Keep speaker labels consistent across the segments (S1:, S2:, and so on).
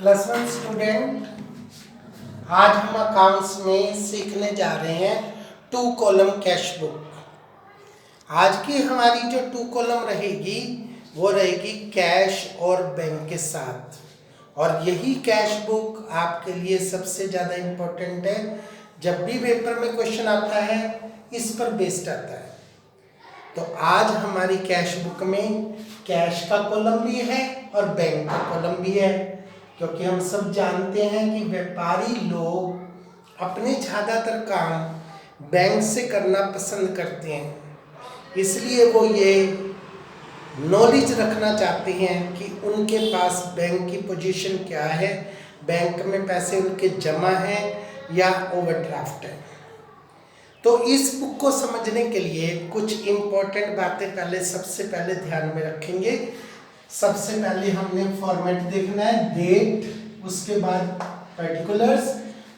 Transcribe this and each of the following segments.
S1: Plus one student, आज हम accounts में सीखने जा रहे हैं टू कॉलम कैश बुक। आज की हमारी जो टू कॉलम रहेगी वो रहेगी कैश और बैंक के साथ, और यही कैश बुक आपके लिए सबसे ज़्यादा इम्पोर्टेंट है। जब भी पेपर में क्वेश्चन आता है इस पर बेस्ड आता है। तो आज हमारी कैश बुक में कैश का कॉलम भी है और बैंक का कॉलम भी है, क्योंकि हम सब जानते हैं कि व्यापारी लोग अपने ज़्यादातर काम बैंक से करना पसंद करते हैं। इसलिए वो ये नॉलेज रखना चाहते हैं कि उनके पास बैंक की पोजीशन क्या है, बैंक में पैसे उनके जमा हैं या ओवरड्राफ्ट है। तो इस बुक को समझने के लिए कुछ इम्पोर्टेंट बातें सबसे पहले ध्यान में रखेंगे। सबसे पहले हमने फॉर्मेट देखना है, डेट, उसके बाद पर्टिकुलर्स,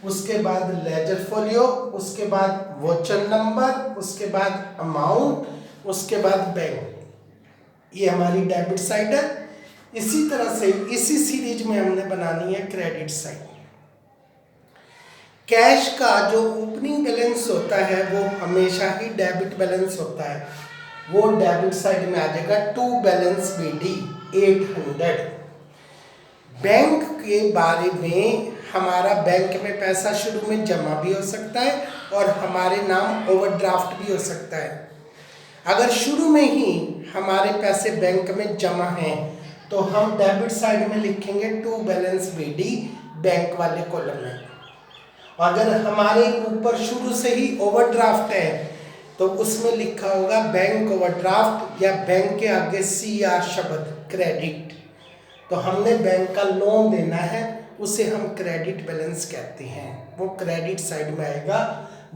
S1: उसके बाद लेजर फोलियो, उसके बाद वोचर नंबर, उसके बाद अमाउंट, उसके बाद बैंक। ये हमारी डेबिट साइड है। इसी तरह से इसी सीरीज में हमने बनानी है क्रेडिट साइड। कैश का जो ओपनिंग बैलेंस होता है वो हमेशा ही डेबिट बैलेंस होता है, वो डेबिट साइड में आ जाएगा। To balance BD 800। बैंक के बारे में, हमारा बैंक में पैसा शुरू में जमा भी हो सकता है और हमारे नाम ओवरड्राफ्ट भी हो सकता है। अगर शुरू में ही हमारे पैसे बैंक में जमा हैं तो हम डेबिट साइड में लिखेंगे टू बैलेंस BD बैंक वाले कॉलम में। अगर हमारे ऊपर शुरू से ही ओवरड्राफ्ट है तो उसमें लिखा होगा बैंक ओवरड्राफ्ट, या बैंक के आगे CR शब्द क्रेडिट। तो हमने बैंक का लोन देना है, उसे हम क्रेडिट बैलेंस कहते हैं, वो क्रेडिट साइड में आएगा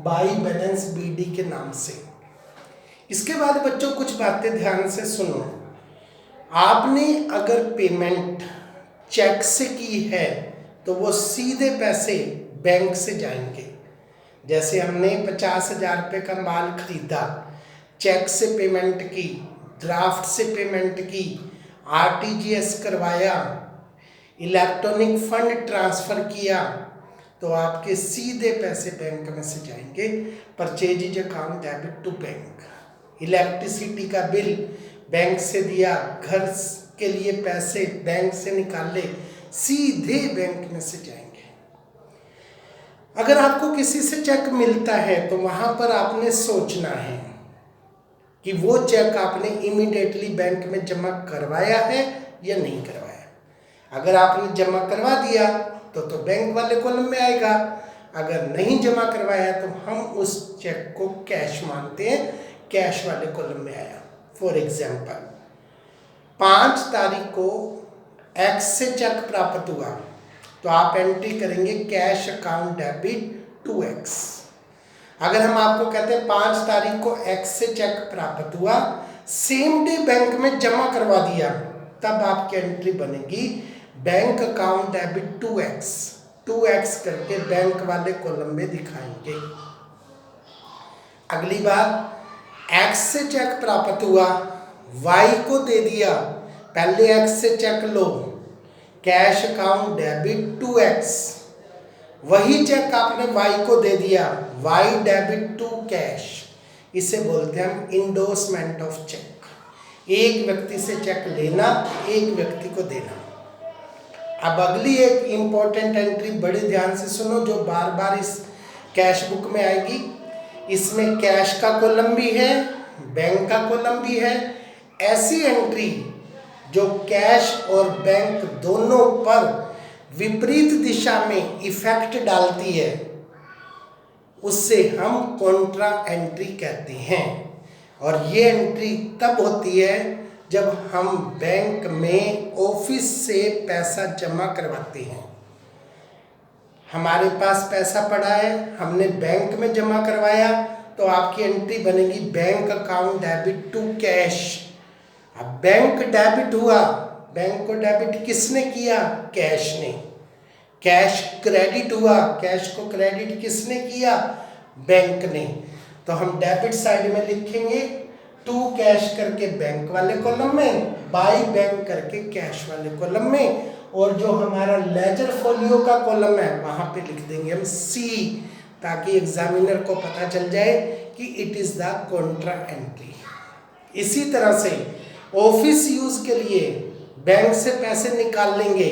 S1: बाई बैलेंस BD के नाम से। इसके बाद बच्चों कुछ बातें ध्यान से सुनो। आपने अगर पेमेंट चेक से की है तो वो सीधे पैसे बैंक से जाएंगे। जैसे हमने 50,000 रुपये का माल खरीदा, चेक से पेमेंट की, ड्राफ्ट से पेमेंट की, RTGS करवाया, इलेक्ट्रॉनिक फंड ट्रांसफ़र किया, तो आपके सीधे पैसे बैंक में से जाएंगे। Purchase is account debit to bank. Electricity का बिल बैंक से दिया, घर के लिए पैसे बैंक से निकाले, सीधे बैंक में से जाएंगे। अगर आपको किसी से चेक मिलता है तो वहाँ पर आपने सोचना है कि वो चेक आपने इमीडिएटली बैंक में जमा करवाया है या नहीं करवाया। अगर आपने जमा करवा दिया तो बैंक वाले कॉलम में आएगा। अगर नहीं जमा करवाया तो हम उस चेक को कैश मानते हैं, कैश वाले कॉलम में आया। फॉर एग्जाम्पल 5 तारीख को X से चेक प्राप्त हुआ तो आप एंट्री करेंगे कैश अकाउंट डेबिट 2X। अगर हम आपको कहते हैं 5 तारीख को X से चेक प्राप्त हुआ, सेम डे बैंक में जमा करवा दिया, तब आपकी एंट्री बनेगी bank account debit 2X। 2X करके बैंक वाले कॉलम में दिखाएंगे। अगली बात, X से चेक प्राप्त हुआ, Y को दे दिया, पहले X से चेक लो, कैश अकाउंट डेबिट 2X। वही चेक आपने Y को दे दिया, Y डेबिट टू कैश। इसे बोलते हैं हम इंडोर्समेंट ऑफ चेक। एक व्यक्ति से चेक लेना, एक व्यक्ति को देना। अब अगली एक इंपॉर्टेंट एंट्री बड़े ध्यान से सुनो, जो बार बार इस कैश बुक में आएगी। इसमें कैश का कॉलम भी है, बैंक का कॉलम भी है। ऐसी एंट्री जो कैश और बैंक दोनों पर विपरीत दिशा में इफेक्ट डालती है, उससे हम कॉन्ट्रा एंट्री कहते हैं। और ये एंट्री तब होती है जब हम बैंक में ऑफिस से पैसा जमा करवाते हैं। हमारे पास पैसा पड़ा है, हमने बैंक में जमा करवाया, तो आपकी एंट्री बनेगी bank account debit to cash. अब बैंक डेबिट हुआ, बैंक को डेबिट किसने किया? कैश ने। कैश क्रेडिट हुआ, कैश को क्रेडिट किसने किया? बैंक ने। तो हम डेबिट साइड में लिखेंगे टू कैश करके बैंक वाले कॉलम में, बाई बैंक करके कैश वाले कॉलम में, और जो हमारा लेजर फोलियो का कॉलम है वहां पे लिख देंगे हम सी, ताकि एग्जामिनर को पता चल जाए कि it is the Contra entry. इसी तरह से ऑफिस यूज के लिए बैंक से पैसे निकाल लेंगे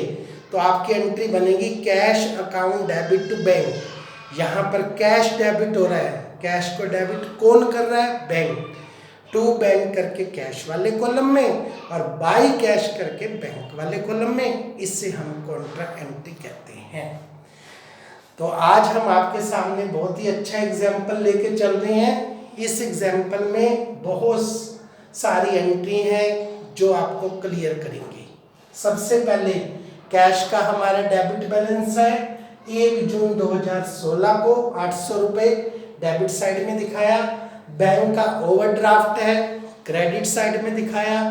S1: तो आपकी एंट्री बनेगी cash account debit to bank. यहाँ पर कैश डेबिट हो रहा है, कैश को डेबिट कौन कर रहा है? बैंक। टू बैंक करके कैश वाले कॉलम में और बाई कैश करके बैंक वाले कॉलम में, इससे हम कॉन्ट्रा एंट्री कहते हैं। तो आज हम आपके सामने बहुत ही अच्छा एग्जाम्पल लेके चल रहे हैं। इस एग्जाम्पल में बहुत सारी एंट्री हैं जो आपको क्लियर करेंगे। सबसे पहले कैश का हमारा डेबिट बैलेंस है 1 जून 2016 को 800 रुपये डेबिट साइड में दिखाया। बैंक का ओवरड्राफ्ट है क्रेडिट साइड में दिखाया,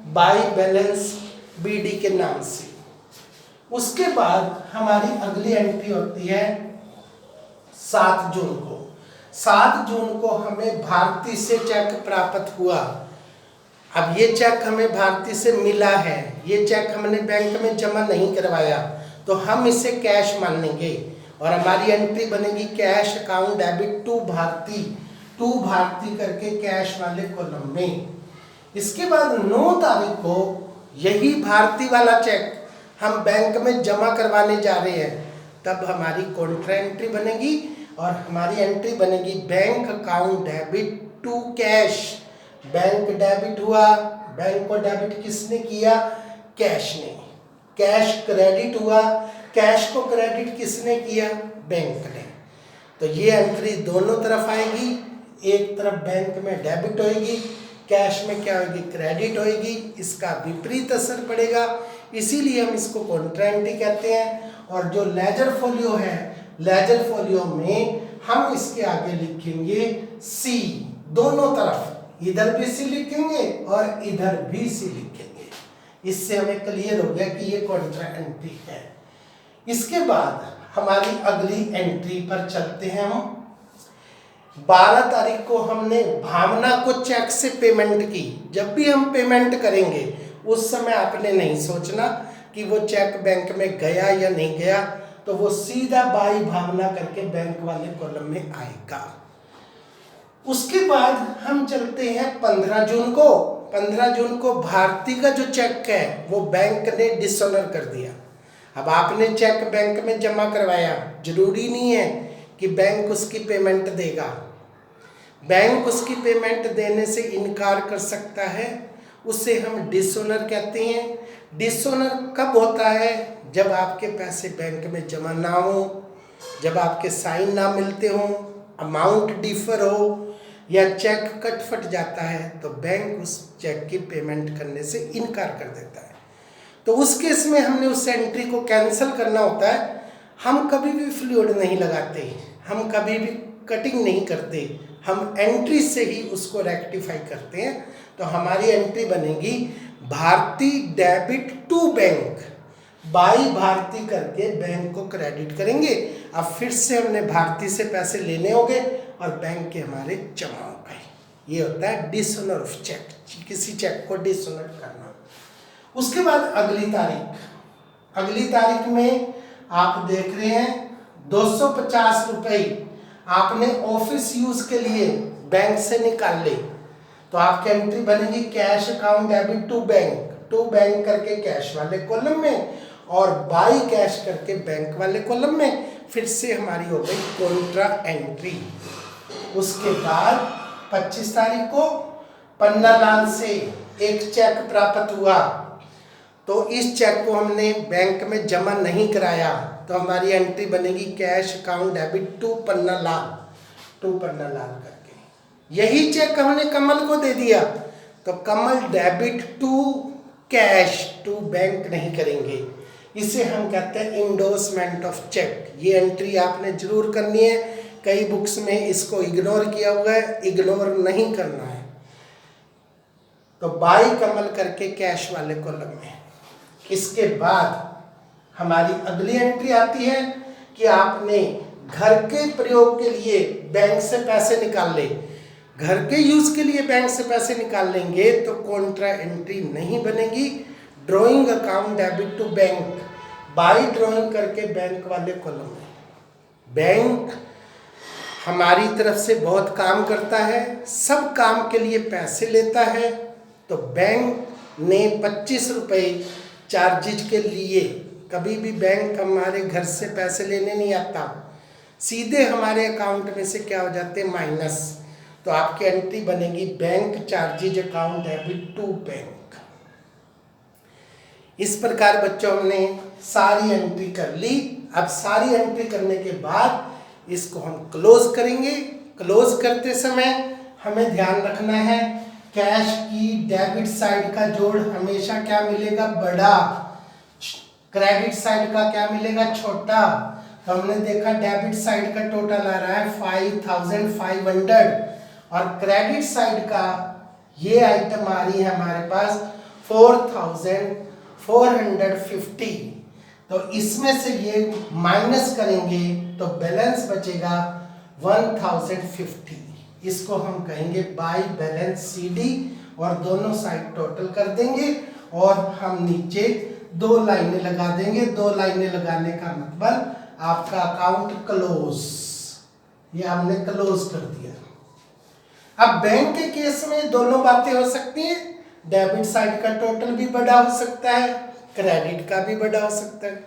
S1: बाई बैलेंस बीडी के नाम से। उसके बाद हमारी अगली एंट्री होती है 7 जून को। 7 जून को हमें भारती से चेक प्राप्त हुआ। अब ये चेक हमें भारती से मिला है, ये चेक हमने बैंक में जमा नहीं करवाया, तो हम इसे कैश मान लेंगे और हमारी एंट्री बनेगी cash account debit to Bharti, to Bharti करके कैश वाले कॉलम में। इसके बाद 9 तारीख को यही भारती वाला चेक हम बैंक में जमा करवाने जा रहे हैं, तब हमारी कॉन्ट्रा एंट्री बनेगी और हमारी एंट्री बनेगी bank account debit to cash. Bank debit हुआ, बैंक को डेबिट किसने किया? कैश ने। कैश क्रेडिट हुआ, कैश को क्रेडिट किसने किया? बैंक ने। तो ये एंट्री दोनों तरफ आएगी, एक तरफ बैंक में डेबिट होएगी, कैश में क्या होगी? क्रेडिट होएगी। इसका विपरीत असर पड़ेगा, इसीलिए हम इसको कॉन्ट्रा एंट्री कहते हैं। और जो लेजर फोलियो है, लेजर फोलियो में हम इसके आगे लिखेंगे सी, दोनों तरफ, इधर भी सी लिखेंगे और इधर भी सी लिखेंगे। इससे हमें क्लियर हो गया कि ये कॉन्ट्रा एंट्री है। इसके बाद हमारी अगली एंट्री पर चलते हैं हम। 12 तारीख को हमने भावना को चेक से पेमेंट की। जब भी हम पेमेंट करेंगे उस समय आपने नहीं सोचना कि वो चेक बैंक में गया या नहीं गया, तो वो सीधा बाई भावना करके बैंक वाले कॉलम में आएगा। उसके बाद हम चलते हैं 15 जून को। 15 जून को भारती का जो चेक है वो बैंक ने डिसऑनर कर दिया। अब आपने चेक बैंक में जमा करवाया, जरूरी नहीं है कि बैंक उसकी पेमेंट देगा। बैंक उसकी पेमेंट देने से इनकार कर सकता है, उसे हम डिसऑनर कहते हैं। डिसऑनर कब होता है? जब आपके पैसे बैंक में जमा ना हो, जब आपके साइन ना मिलते हो, अमाउंट डिफर हो या चेक कट फट जाता है, तो बैंक उस चेक की पेमेंट करने से इनकार कर देता है। तो उस केस में हमने उस एंट्री को कैंसिल करना होता है। हम कभी भी फ्लूइड नहीं लगाते, हम कभी भी कटिंग नहीं करते, हम एंट्री से ही उसको रेक्टिफाई करते हैं। तो हमारी एंट्री बनेगी Bharti debit to bank, by Bharti करके बैंक को क्रेडिट करेंगे। अब फिर से हमने भारती से पैसे लेने होंगे और बैंक के हमारे जमा हो गए। ये होता है डिसऑनर ऑफ चेक, किसी चेक को डिसऑनर करना। उसके बाद अगली तारीख में आप देख रहे हैं 250 रुपये आपने ऑफिस यूज के लिए बैंक से निकाल ले, तो आपकी एंट्री बनेगी cash account debit to bank, to bank करके कैश वाले कॉलम में और बाई कैश करके बैंक वाले कॉलम में। फिर से हमारी हो गई कॉन्ट्रा एंट्री। उसके बाद 25 तारीख को पन्नालाल से एक चेक प्राप्त हुआ, तो इस चेक को हमने बैंक में जमा नहीं कराया, तो हमारी एंट्री बनेगी cash account debit to Pannalal, to Pannalal करके। यही चेक हमने कमल को दे दिया, तो Kamal debit to cash, to bank नहीं करेंगे। इसे हम कहते हैं इंडोर्समेंट ऑफ चेक। ये एंट्री आपने जरूर करनी है, कई बुक्स में इसको इग्नोर किया हुआ है, इग्नोर नहीं करना है। तो बाई कमल करके कैश वाले कॉलम में। इसके बाद हमारी अगली एंट्री आती है कि आपने घर के प्रयोग के लिए बैंक से पैसे निकाल ले। घर के यूज के लिए बैंक से पैसे निकाल लेंगे तो कॉन्ट्रा एंट्री नहीं बनेगी। Drawing account debit to bank, by drawing करके बैंक वाले कॉलम में, बैंक हमारी तरफ से बहुत काम करता है, सब काम के लिए पैसे लेता है, तो बैंक ने 25 रुपये चार्जेज के लिए, कभी भी बैंक हमारे घर से पैसे लेने नहीं आता, सीधे हमारे अकाउंट में से क्या हो जाते हैं, माइनस। तो आपकी एंट्री बनेगी bank charges account debit to bank. इस प्रकार बच्चों हमने सारी एंट्री कर ली। अब सारी एंट्री करने के बाद इसको हम क्लोज करेंगे। क्लोज करते समय हमें ध्यान रखना है, कैश की डेबिट साइड का जोड़ हमेशा क्या मिलेगा, बड़ा, क्रेडिट साइड का क्या मिलेगा, छोटा। तो हमने देखा डेबिट साइड का टोटल आ रहा है 5500 और क्रेडिट साइड का ये आइटम आ रही है हमारे पास 4450। तो इसमें से ये माइनस करेंगे तो बैलेंस बचेगा 1050। इसको हम कहेंगे बाई बैलेंस CD और दोनों साइड टोटल कर देंगे और हम नीचे 2 लाइनें लगा देंगे। 2 लाइनें लगाने का मतलब आपका अकाउंट क्लोज, ये हमने क्लोज कर दिया। अब बैंक के केस में दोनों बातें हो सकती हैं, डेबिट साइड का टोटल भी बड़ा हो सकता है, क्रेडिट का भी बड़ा हो सकता है।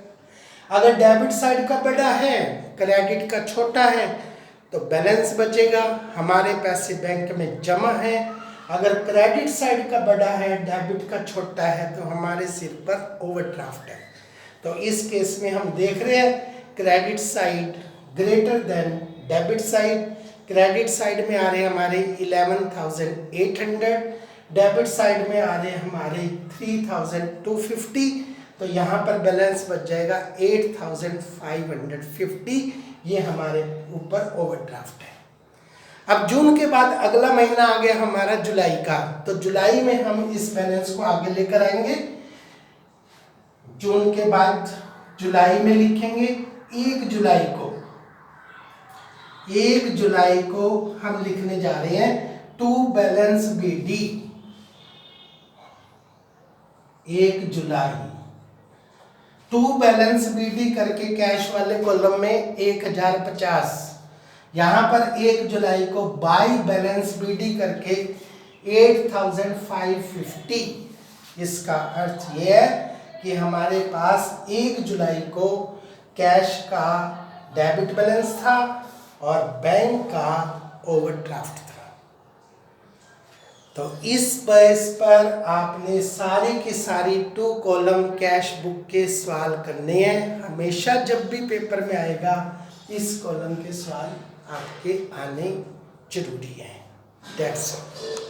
S1: अगर डेबिट साइड का बड़ा है, क्रेडिट का छोटा है, तो बैलेंस बचेगा, हमारे पैसे बैंक में जमा है। अगर क्रेडिट साइड का बड़ा है, डेबिट का छोटा है, तो हमारे सिर पर ओवरड्राफ्ट है। तो इस केस में हम देख रहे हैं credit side greater than debit side. Credit side में आ रहे हैं हमारे 11,800, डेबिट साइड में आ रहे हैं हमारे 3,250। तो यहाँ पर बैलेंस बच जाएगा 8,550। ये हमारे ऊपर ओवरड्राफ्ट है। अब जून के बाद अगला महीना आ गया हमारा जुलाई का, तो जुलाई में हम इस बैलेंस को आगे लेकर आएंगे। जून के बाद जुलाई में लिखेंगे 1 जुलाई को। 1 जुलाई को हम लिखने जा रहे हैं टू बैलेंस BD। 1 जुलाई टू बैलेंस BD करके कैश वाले कॉलम में 1050। यहाँ पर 1 जुलाई को बाई बैलेंस BD करके 8,550। इसका अर्थ ये है कि हमारे पास 1 जुलाई को कैश का डेबिट बैलेंस था और बैंक का ओवरड्राफ्ट था। तो इस बेस पर आपने सारी की सारी 2 कॉलम कैश बुक के सवाल करने हैं। हमेशा जब भी पेपर में आएगा इस कॉलम के सवाल आपके आने जरूरी हैं। That's all.